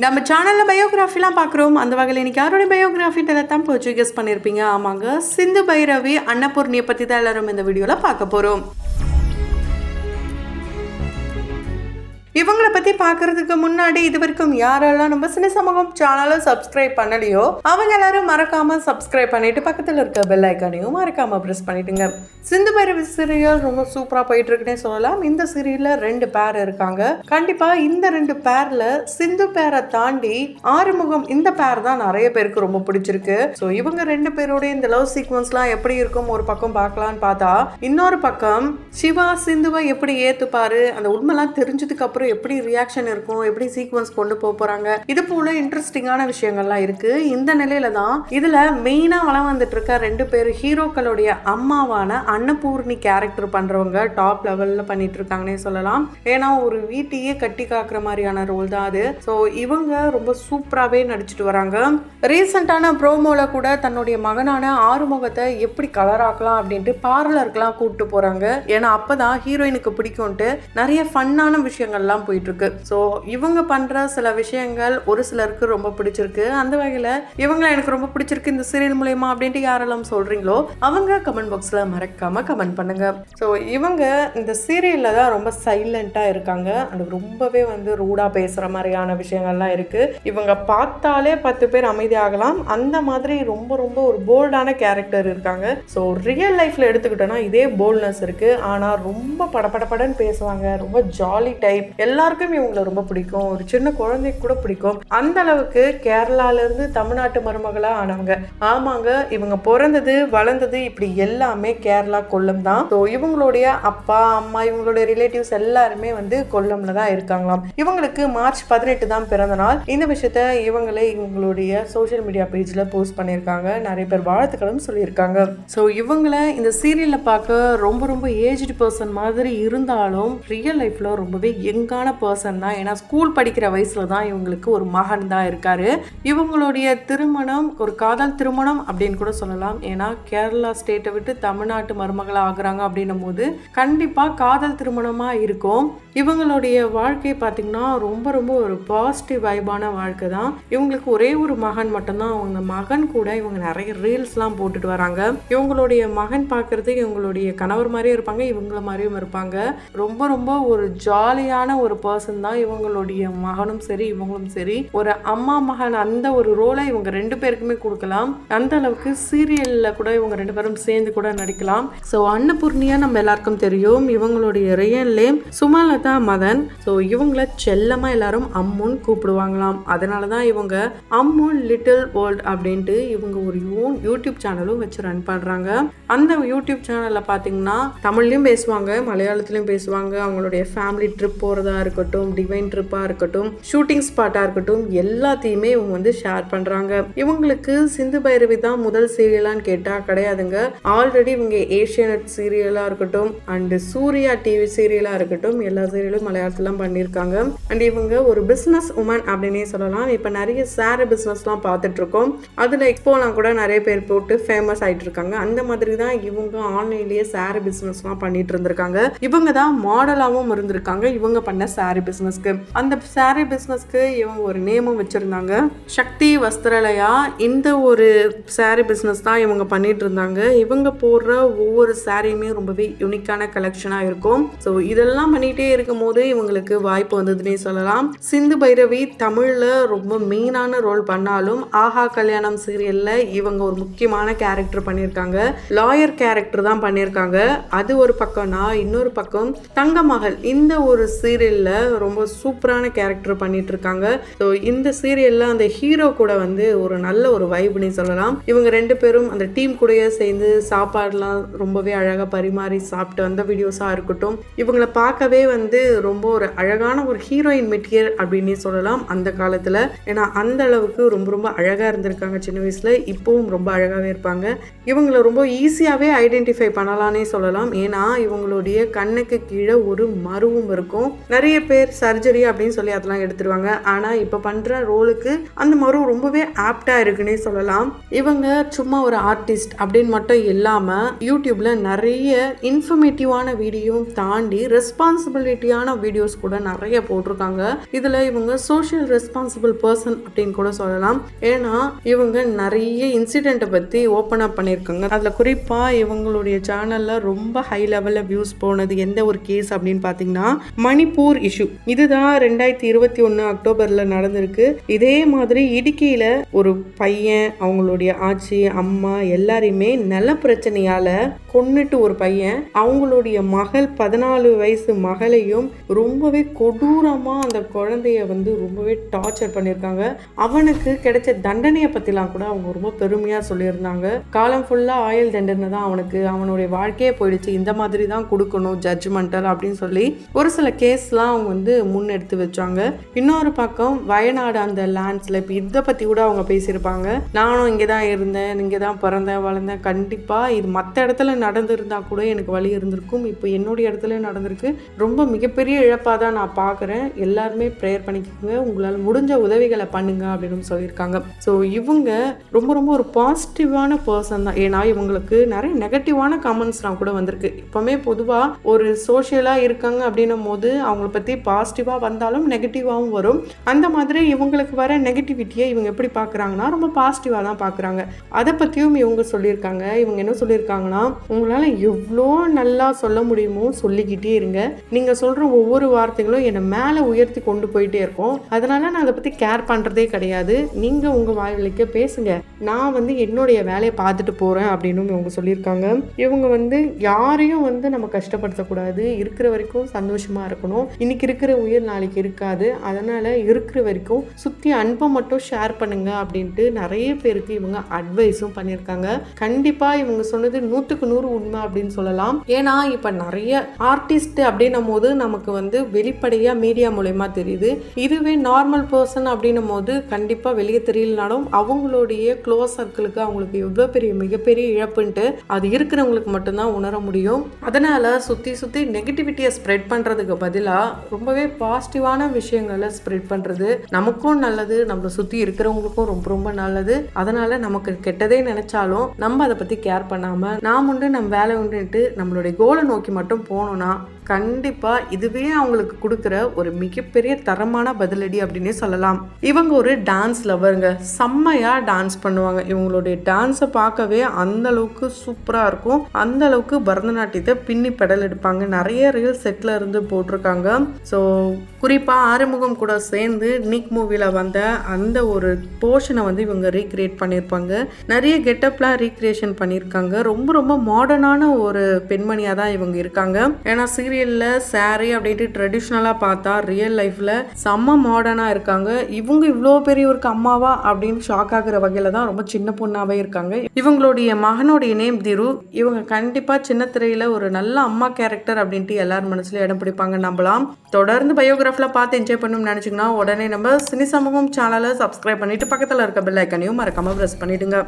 நம்ம சேனலில் பயோகிராஃபிலாம் பார்க்குறோம். அந்த வகையில் இன்றைக்கி யாருடைய பயோகிராஃபி தான் போச்சு கெஸ் பண்ணியிருப்பீங்க. ஆமாங்க, சிந்து பைரவி அன்னபூர்ணியை பற்றி தான் எல்லாரும் இந்த வீடியோவில் பார்க்க போகிறோம். இவங்களை பற்றி பார்க்கறதுக்கு முன்னாடி இது வரைக்கும் யாரெல்லாம் நம்ம சின்ன சமூகம் சேனலை சப்ஸ்கிரைப் பண்ணலையோ அவங்க எல்லாரும் மறக்காம சப்ஸ்கிரைப் பண்ணிட்டு பக்கத்தில் இருக்க பெல் ஐக்கானையும் மறக்காம ப்ரெஸ் பண்ணிட்டுங்க. சிந்து பைரவி சீரியல் ரொம்ப சூப்பராக போயிட்டு இருக்குன்னே சொல்லலாம். இந்த சீரியலில் 2 பேர் இருக்காங்க. கண்டிப்பாக இந்த 2 பேரில் சிந்து பேரை தாண்டி ஆறுமுகம் இந்த பேர் தான் நிறைய பேருக்கு ரொம்ப பிடிச்சிருக்கு. ஸோ இவங்க 2 பேரோடைய இந்த லவ் சீக்வன்ஸ்லாம் எப்படி இருக்கும் ஒரு பக்கம் பார்க்கலான்னு பார்த்தா, இன்னொரு பக்கம் சிவா சிந்துவை எப்படி ஏற்றுப்பாரு, அந்த உண்மைலாம் தெரிஞ்சதுக்கு அப்புறம் எப்படி ரியாக்ஷன் இருக்கும், எப்படி சீக்வன்ஸ் கொண்டு போறாங்க, இது போல இன்ட்ரெஸ்டிங்கான விஷயங்கள்லாம் இருக்கு. இந்த நிலையில தான் இதுல மெயினா வளம் வந்துட்டு இருக்க 2 பேர் ஹீரோக்களுடைய அம்மாவான அன்னபூர்ணி கேரக்டர் பண்றவங்க டாப் லெவல்ல பண்ணிட்டு இருக்காங்கன்னே சொல்லலாம். ஏன்னா ஒரு வீட்டையே கட்டி காக்குற மாதிரியான ரோல் தான் அது. ஸோ இவங்க ரொம்ப சூப்பராகவே நடிச்சிட்டு வராங்க. ரீசெண்டான ப்ரோமோல கூட தன்னுடைய மகனான ஆறுமுகத்தை எப்படி கலராக்கலாம் அப்படின்ட்டு பார்லருக்குலாம் கூப்பிட்டு போறாங்க. ஏன்னா அப்பதான் ஹீரோயினுக்கு பிடிக்கும்ட்டு நிறைய ஃபன்னான விஷயங்கள்லாம் போயிட்டு இருக்கு. ஸோ இவங்க பண்ற சில விஷயங்கள் ஒரு சிலருக்கு ரொம்ப பிடிச்சிருக்கு. அந்த வகையில் இவங்களை எனக்கு ரொம்ப பிடிச்சிருக்கு இந்த சீரியல் மூலமா அப்படின்ட்டு யாரெல்லாம் சொல்றீங்களோ அவங்க கமெண்ட் பாக்ஸ்ல மறக்காம கமெண்ட் பண்ணுங்க. ஸோ இவங்க இந்த சீரியல்ல தான் ரொம்ப சைலண்டா இருக்காங்க. அது ரொம்பவே ரூடா பேசுற மாதிரியான விஷயங்கள்லாம் இருக்கு. இவங்க பார்த்தாலே 10 பேர் அமைதியாகலாம். அந்த மாதிரி ரொம்ப ரொம்ப ஒரு போல்டான கேரக்டர் இருக்காங்க. ஸோ ரியல் லைஃப்ல எடுத்துக்கிட்டோம்னா இதே போல்ட்னஸ் இருக்கு. ஆனா ரொம்ப படபடன்னு பேசுவாங்க. ரொம்ப ஜாலி டைப். எல்லாருக்கும் இவங்களை ரொம்ப பிடிக்கும். ஒரு சின்ன குழந்தைக்கு கூட பிடிக்கும். அந்த அளவுக்கு கேரளால இருந்து தமிழ்நாட்டு மருமகளா ஆனவங்க. ஆமாங்க, இவங்க பிறந்தது வளர்ந்தது இப்படி எல்லாமே கேரளா கொல்லம் தான். ஸோ இவங்களுடைய அப்பா அம்மா இவங்களுடைய ரிலேட்டிவ்ஸ் எல்லாருமே கொல்லம்ல தான் இருக்காங்களாம். இவங்களுக்கு மார்ச் 18 தான் பிறந்த நாள். இந்த விஷயத்த இவங்களே இவங்களுடைய சோசியல் மீடியா பேஜ்ல போஸ்ட் பண்ணியிருக்காங்க. நிறைய பேர் வாழ்த்துக்களும் சொல்லியிருக்காங்க. ஸோ இவங்களை இந்த சீரியல்ல பார்க்க ரொம்ப ரொம்ப ஏஜ்டு பர்சன் மாதிரி இருந்தாலும் ரியல் லைஃப்ல ரொம்பவே யங்கான பர்சன் தான். ஏன்னா ஸ்கூல் படிக்கிற வயசுல தான் இவங்களுக்கு ஒரு மகன் தான் இருக்காரு. இவங்களுடைய திருமணம் ஒரு காதல் திருமணம் அப்படின்னு கூட சொல்லலாம். ஏன்னா கேரளா ஸ்டேட்டை விட்டு தமிழ்நாட்டு மருமகளா ஆகுறாங்க அப்படின்னும் போது கண்டிப்பா காதல் திருமணமா இருக்கும். இவங்களுடைய வாழ்க்கை பார்த்தீங்கன்னா ரொம்ப ரொம்ப ஒரு பாசிட்டிவ் வைபான வாழ்க்கை தான். இவங்களுக்கு ஒரே ஒரு மகன் மட்டும்தான். அவங்க மகன் கூட இவங்க நிறைய ரீல்ஸ்லாம் போட்டுட்டு வராங்க. இவங்களுடைய மகன் பார்க்கறதுக்கு இவங்களுடைய கணவர் மாதிரியும் இருப்பாங்க, இவங்கள மாதிரியும் இருப்பாங்க. ரொம்ப ரொம்ப ஒரு ஜாலியான ஒரு பர்சன் தான் இவங்களுடைய மகனும் சரி இவங்களும் சரி. ஒரு அம்மா மகன் அந்த ஒரு ரோலை இவங்க 2 பேருக்குமே கொடுக்கலாம். அந்த அளவுக்கு சீரியல்ல கூட இவங்க 2 பேரும் சேர்ந்து கூட நடிக்கலாம். ஸோ அன்னபூர்ணியா நம்ம எல்லாருக்கும் தெரியும். இவங்களுடைய real name Sumalatha Madan. So இவங்களை செல்லமா எல்லாரும் அம்முன்னு கூப்பிடுவாங்களாம். அதனால தான் இவங்க அம்மு லிட்டில் வேர்ல்ட் அப்படின்ட்டு இவங்க ஒரு யூடியூப் சேனலும் வச்சு ரன் பண்றாங்க. அந்த யூடியூப் சேனல்ல பார்த்தீங்கன்னா தமிழ்லையும் பேசுவாங்க, மலையாளத்திலையும் பேசுவாங்க. அவங்களுடைய ஃபேமிலி ட்ரிப் போகிறதா இருக்கட்டும், டிவைன் ட்ரிப்பாக இருக்கட்டும், ஷூட்டிங் ஸ்பாட்டாக இருக்கட்டும், எல்லாத்தையுமே இவங்க ஷேர் பண்ணுறாங்க. இவங்களுக்கு சிந்து பைரவி தான் முதல் சீரியலான்னு கேட்டால் கிடையாதுங்க. ஆல்ரெடி இவங்க ஏஷியநெட் சீரியலாக இருக்கட்டும் அண்டு சூர்யா டிவி சீரியலாக இருக்கட்டும் எல்லா சீரியலும் மலையாளத்திலாம் பண்ணியிருக்காங்க. அண்ட் இவங்க ஒரு பிஸ்னஸ் உமன் அப்படின்னே சொல்லலாம். இப்போ நிறைய சாரி பிஸ்னஸ்லாம் பார்த்துட்டு இருக்கோம். அதில் எக்ஸ்போலாம் கூட நிறைய பேர் போட்டு ஃபேமஸ் ஆகிட்டு இருக்காங்க. அந்த மாதிரி தான் இவங்க ஆன்லைன்லேயே சாரி பிஸ்னஸ்லாம் பண்ணிட்டு இருந்திருக்காங்க. இவங்க தான் மாடலாகவும் இருந்திருக்காங்க. இவங்க பண்ண சாரி பிஸ்னஸ்க்கு அந்த சாரி பிஸ்னஸ்க்கு இவங்க ஒரு நேமும் வச்சிருந்தாங்க, சக்தி வஸ்திரலயா. இந்த ஒரு சாரி பிஸ்னஸ் தான் இவங்க பண்ணிட்டு இருந்தாங்க. இவங்க போடுற ஒவ்வொரு சாரியுமே ரொம்பவே யூனிக்கான கலெக்ஷனாக இருக்கும். ஸோ இதெல்லாம் பண்ணிகிட்டே இருக்கும் போது இவங்களுக்கு வாய்ப்பு வந்ததுன்னே சொல்லலாம். சிந்து பைரவி தமிழில் ரொம்ப மெயினான ரோல் பண்ணாலும் ஆஹா கல்யாணம் சீரியலில் இவங்க ஒரு முக்கியமான கேரக்டர் பண்ணியிருக்காங்க. லாயர் கேரக்டர் தான் பண்ணியிருக்காங்க. அது ஒரு பக்கம்னா இன்னொரு பக்கம் தங்கமகள் இந்த ஒரு சீரியல்ல ரொம்ப சூப்பரான கேரக்டர் பண்ணிட்டு இருக்காங்க. ஸோ இந்த சீரியல்ல அந்த ஹீரோ கூட ஒரு நல்ல ஒரு வைப்னு சொல்லலாம். இவங்க 2 பேரும் அந்த டீம் கூடயே சேர்ந்து சாப்பாடுலாம் ரொம்பவே அழகாக பரிமாறி சாப்பிட்டு வந்த வீடியோஸா இருக்கட்டும், இவங்களை பார்க்கவே ரொம்ப ஒரு அழகான ஒரு ஹீரோயின் மெட்டீரியல் அப்படின்னு சொல்லலாம் அந்த காலத்துல. ஏன்னா அந்த அளவுக்கு ரொம்ப ரொம்ப அழகா இருந்திருக்காங்க சின்ன வயசுல. இப்பவும் ரொம்ப அழகாவே இருப்பாங்க. இவங்களை ரொம்ப ஈஸியாவே ஐடென்டிஃபை பண்ணலாம்னே சொல்லலாம். ஏன்னா இவங்களுடைய கண்ணுக்கு கீழே ஒரு மருவும் இருக்கும். நிறைய பேர் சர்ஜரி அப்படின்னு சொல்லி அதெல்லாம் எடுத்துருவாங்க. ஆனா இப்ப பண்ற ரோலுக்கு அந்த மரு ரொம்பவே ஆப்டா இருக்குன்னே சொல்லலாம். இவங்க சும்மா ஒரு ஆர்டிஸ்ட் அப்படின்னு மட்டும் இல்லாம யூடியூப்ல நிறைய இன்ஃபர்மேட்டிவான வீடியோ தாண்டி ரெஸ்பான்சிபிலிட்டி கிரியேட்டிவிட்டியான வீடியோஸ் கூட நிறைய போட்டிருக்காங்க. இதில் இவங்க சோஷியல் ரெஸ்பான்சிபிள் பர்சன் அப்படின்னு கூட சொல்லலாம். ஏன்னா இவங்க நிறைய இன்சிடெண்ட்டை பற்றி ஓப்பன் அப் பண்ணியிருக்காங்க. அதில் குறிப்பாக இவங்களுடைய சேனலில் ரொம்ப ஹை லெவலில் வியூஸ் போனது எந்த ஒரு கேஸ் அப்படின்னு பார்த்தீங்கன்னா மணிப்பூர் இஷ்யூ. இதுதான் 2021 அக்டோபரில் நடந்திருக்கு. இதே மாதிரி இடுக்கியில் ஒரு பையன் அவங்களுடைய ஆட்சி அம்மா எல்லாரையுமே நில பிரச்சனையால கொன்னுட்டு ஒரு பையன் அவங்களுடைய மகள் 14 வயசு மகளையும் ரொம்பவே கொடூரமா அந்த குழந்தைய ரொம்பவே டார்ச்சர் பண்ணியிருக்காங்க. அவனுக்கு கிடைச்ச தண்டனையை பத்திலாம் கூட அவங்க ரொம்ப பெருமையா சொல்லியிருந்தாங்க. காலம் ஃபுல்லா ஆயுள் தண்டனை தான் அவனுக்கு, அவனுடைய வாழ்க்கையே போயிடுச்சு, இந்த மாதிரி தான் கொடுக்கணும் ஜட்ஜ்மெண்டல் அப்படின்னு சொல்லி ஒரு சில கேஸ்லாம் அவங்க முன்னெடுத்து வச்சாங்க. இன்னொரு பக்கம் வயநாடு அந்த லேண்ட்ஸ்ல இப்போ இதை பத்தி கூட அவங்க பேசியிருப்பாங்க. நானும் இங்கே தான் இருந்தேன், இங்கே தான் பிறந்தேன் வளர்ந்தேன், கண்டிப்பா இது மற்ற இடத்துல நடந்திருந்தா கூட எனக்கு வழி இருந்திருக்கும், இப்போ என்னுடைய இடத்துல நடந்திருக்கு, ரொம்ப மிகப்பெரிய இழப்பாக தான் நான் பார்க்குறேன், எல்லாருமே ப்ரேயர் பண்ணிக்கோங்க, உங்களால் முடிஞ்ச உதவிகளை பண்ணுங்க அப்படின்னு சொல்லியிருக்காங்க. ஸோ இவங்க ரொம்ப ரொம்ப ஒரு பாசிட்டிவான பர்சன் தான். ஏன்னா இவங்களுக்கு நிறைய நெகட்டிவான கமெண்ட்ஸ்லாம் கூட வந்திருக்கு. இப்போவுமே பொதுவாக ஒரு சோஷியலாக இருக்காங்க அப்படின்னும் போது அவங்கள பற்றி பாசிட்டிவாக வந்தாலும் நெகட்டிவாகவும் வரும். அந்த மாதிரி இவங்களுக்கு வர நெகட்டிவிட்டியை இவங்க எப்படி பார்க்குறாங்கன்னா ரொம்ப பாசிட்டிவாக தான் பார்க்குறாங்க. அதை பற்றியும் இவங்க சொல்லியிருக்காங்க. இவங்க என்ன சொல்லியிருக்காங்கன்னா, உங்களால் எவ்வளோ நல்லா சொல்ல முடியுமோ சொல்லிக்கிட்டே இருங்க, நீங்கள் சொல்கிற ஒவ்வொரு வார்த்தைகளும் என்னை மேலே உயர்த்தி கொண்டு போயிட்டே இருக்கும், அதனால நான் அதை பற்றி கேர் பண்ணுறதே கிடையாது, நீங்கள் உங்கள் வாய்வழிக்க பேசுங்க, நான் என்னுடைய வேலையை பார்த்துட்டு போகிறேன் அப்படின்னு இவங்க சொல்லியிருக்காங்க. இவங்க யாரையும் நம்ம கஷ்டப்படுத்தக்கூடாது, இருக்கிற வரைக்கும் சந்தோஷமாக இருக்கணும், இன்னைக்கு இருக்கிற உயிர் நாளைக்கு இருக்காது, அதனால் இருக்கிற வரைக்கும் சுற்றி அன்பை மட்டும் ஷேர் பண்ணுங்க அப்படின்ட்டு நிறைய பேருக்கு இவங்க அட்வைஸும் பண்ணியிருக்காங்க. கண்டிப்பாக இவங்க சொன்னது 100க்கு 100 உண்மை அப்படின்னு சொல்லலாம். ஏன்னா இப்போ நிறைய ஆர்டிஸ்ட் அப்படின்னும் போது நமக்கு வெளிப்படையாக மீடியா மூலமா தெரியுது. இதுவே நார்மல் பர்சன் அப்படின்னும் போது கண்டிப்பாக வெளியே தெரியலனாலும் அவங்களுடைய க்ளோஸ் சர்க்கிளுக்கு அவங்களுக்கு எவ்வளோ பெரிய மிகப்பெரிய இழப்புன்ட்டு அது இருக்கிறவங்களுக்கு மட்டும்தான் உணர முடியும். அதனால சுற்றி நெகட்டிவிட்டியை ஸ்ப்ரெட் பண்ணுறதுக்கு பதிலாக ரொம்பவே பாசிட்டிவான விஷயங்களை ஸ்ப்ரெட் பண்ணுறது நமக்கும் நல்லது, நம்மளை சுற்றி இருக்கிறவங்களுக்கும் ரொம்ப ரொம்ப நல்லது. அதனால நமக்கு கெட்டதே நினைச்சாலும் நம்ம அதை பற்றி கேர் பண்ணாமல் நாம் உண்டு நம்ம வேலை உண்டுன்ட்டு நம்மளுடைய கோலை நோக்கி மட்டும் போனோம்னா கண்டிப்பாக இதுவே அவங்களுக்கு கொடுக்குற ஒரு மிகப்பெரிய தரமான பதிலடி அப்படின்னே சொல்லலாம். இவங்க ஒரு டான்ஸ் லவருங்க, செம்மையாக டான்ஸ் பண்ணுவாங்க. இவங்களுடைய டான்ஸை பார்க்கவே அந்த அளவுக்கு சூப்பராக இருக்கும், அந்த அளவுக்கு பரதநாட்டியத்தை பின்னி பெடல் எடுப்பாங்க. நிறைய ரீல் செட்டில் இருந்து போட்டிருக்காங்க. ஸோ குறிப்பாக ஆறுமுகம் கூட சேர்ந்து நிக் மூவியில் வந்த அந்த ஒரு போர்ஷனை இவங்க ரீக்ரியேட் பண்ணியிருப்பாங்க. நிறைய கெட்டப்லாம் ரீக்ரியேஷன் பண்ணியிருக்காங்க. ரொம்ப ரொம்ப மாடர்னான ஒரு பெண்மணியாக தான் இவங்க இருக்காங்க. ஏன்னா சீரியல்ல சாரி அப்படின்ட்டு ட்ரெடிஷ்னலாக பார்த்தா ரியல் லைஃப்ல செம்ம மாடர்னாக இருக்காங்க. இவங்க இவ்வளோ பெரிய ஒரு அம்மாவா அப்படின்னு ஷாக் ஆகுற வகையில் தான் ரொம்ப சின்ன பொண்ணாவே இருக்காங்க. இவங்களுடைய மகனுடைய நேம் திரு. இவங்க கண்டிப்பாக சின்ன திரையில் ஒரு நல்ல அம்மா கேரக்டர் அப்படின்ட்டு எல்லாரும் மனசுல இடம் பிடிப்பாங்க நம்பலாம். தொடர்ந்து பயோகிராஃபில் பார்த்து என்ஜாய் பண்ணணும்னு நினச்சிங்கன்னா உடனே நம்ம சினி சமூகம் சேனலை சப்ஸ்கிரைப் பண்ணிட்டு பக்கத்தில் இருக்க பெல் ஐக்கனையும் மறக்காம ப்ரெஸ் பண்ணிடுங்க.